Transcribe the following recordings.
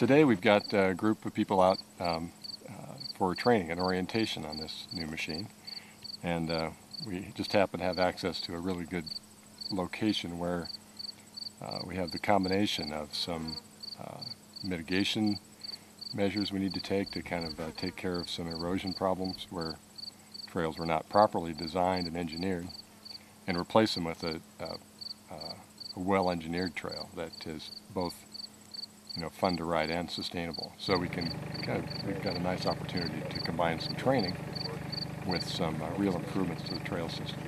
Today we've got a group of people out for training and orientation on this new machine, and we just happen to have access to a really good location where we have the combination of some mitigation measures we need to take kind of take care of some erosion problems where trails were not properly designed and engineered, and replace them with a well-engineered trail that is both fun to ride and sustainable. So we've got a nice opportunity to combine some training with some real improvements to the trail system.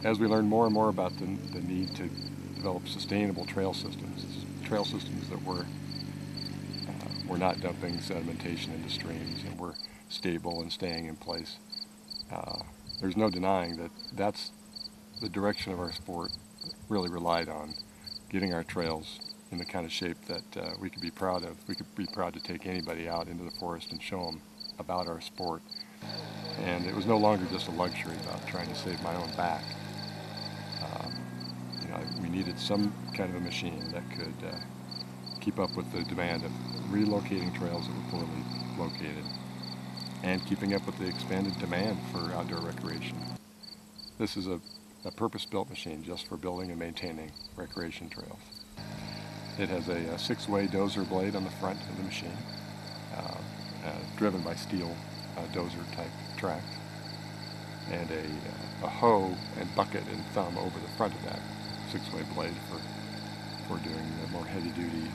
As we learn more and more about the need to develop sustainable trail systems that were not dumping sedimentation into streams and were stable and staying in place, there's no denying that that's the direction of our sport really relied on, getting our trails in the kind of shape that we could be proud of. We could be proud to take anybody out into the forest and show them about our sport. And it was no longer just a luxury about trying to save my own back. We needed some kind of a machine that could keep up with the demand of relocating trails that were poorly located and keeping up with the expanded demand for outdoor recreation. This is a purpose-built machine just for building and maintaining recreation trails. It has a 6-way dozer blade on the front of the machine, driven by steel dozer-type tracks, and a hoe and bucket and thumb over the front of that 6-way blade for doing the more heavy-duty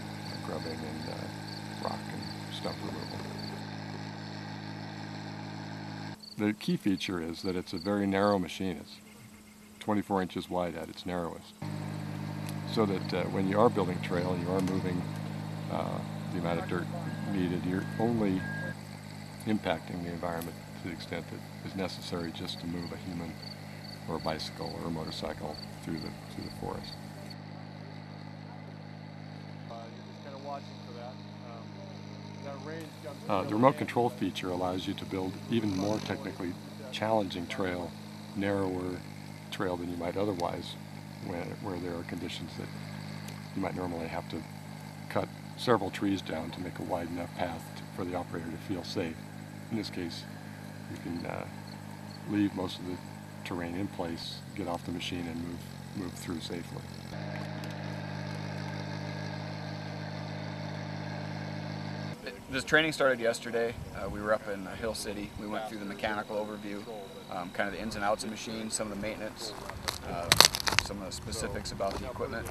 grubbing and rock and stump removal. The key feature is that it's a very narrow machine. It's 24 inches wide at its narrowest, so that when you are building trail and you are moving the amount of dirt needed, you're only impacting the environment to the extent that is necessary just to move a human or a bicycle or a motorcycle through the forest. The remote control feature allows you to build even more technically challenging trail, narrower trail than you might otherwise, where there are conditions that you might normally have to cut several trees down to make a wide enough path for the operator to feel safe. In this case, you can leave most of the terrain in place, get off the machine, and move through safely. This training started yesterday. We were up in Hill City. We went through the mechanical overview, kind of the ins and outs of the machine, some of the maintenance, some of the specifics about the equipment,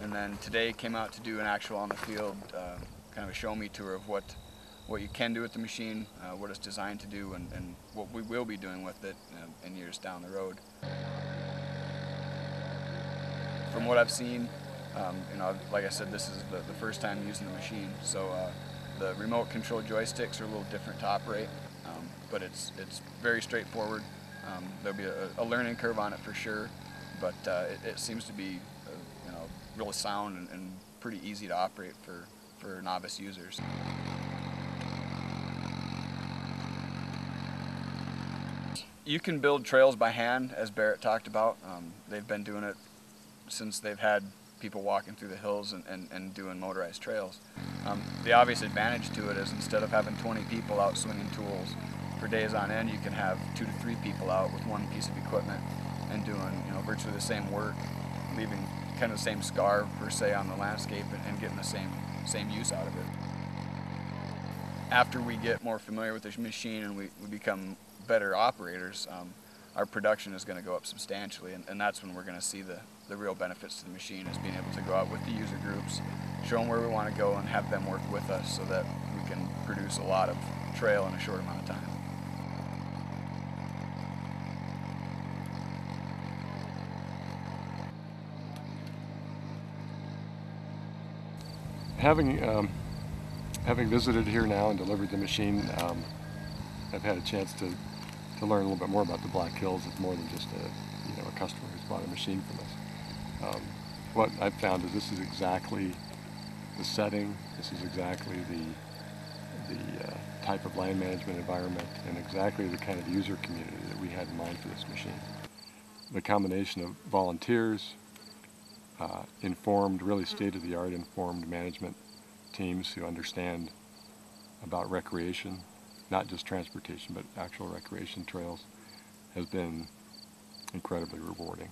and then today came out to do an actual on the field, kind of a show me tour of what you can do with the machine, what it's designed to do, and what we will be doing with it in years down the road. From what I've seen, like I said, this is the first time using the machine, so the remote control joysticks are a little different to operate, but it's very straightforward. There'll be a learning curve on it for sure, but it seems to be really sound and pretty easy to operate for novice users. You can build trails by hand, as Barrett talked about. They've been doing it since they've had people walking through the hills and doing motorized trails. The obvious advantage to it is instead of having 20 people out swinging tools for days on end, you can have 2 to 3 people out with one piece of equipment and doing virtually the same work, leaving kind of the same scar per se on the landscape and getting the same use out of it. After we get more familiar with this machine and we become better operators, our production is going to go up substantially, and that's when we're going to see the real benefits to the machine, is being able to go out with the user groups, show them where we want to go, and have them work with us so that we can produce a lot of trail in a short amount of time. Having visited here now and delivered the machine, I've had a chance to learn a little bit more about the Black Hills. It's more than just a customer who's bought a machine from us. What I've found is this is exactly the setting, this is exactly the type of land management environment, and exactly the kind of user community that we had in mind for this machine. The combination of volunteers, informed, really state-of-the-art informed management teams who understand about recreation, not just transportation, but actual recreation trails, has been incredibly rewarding.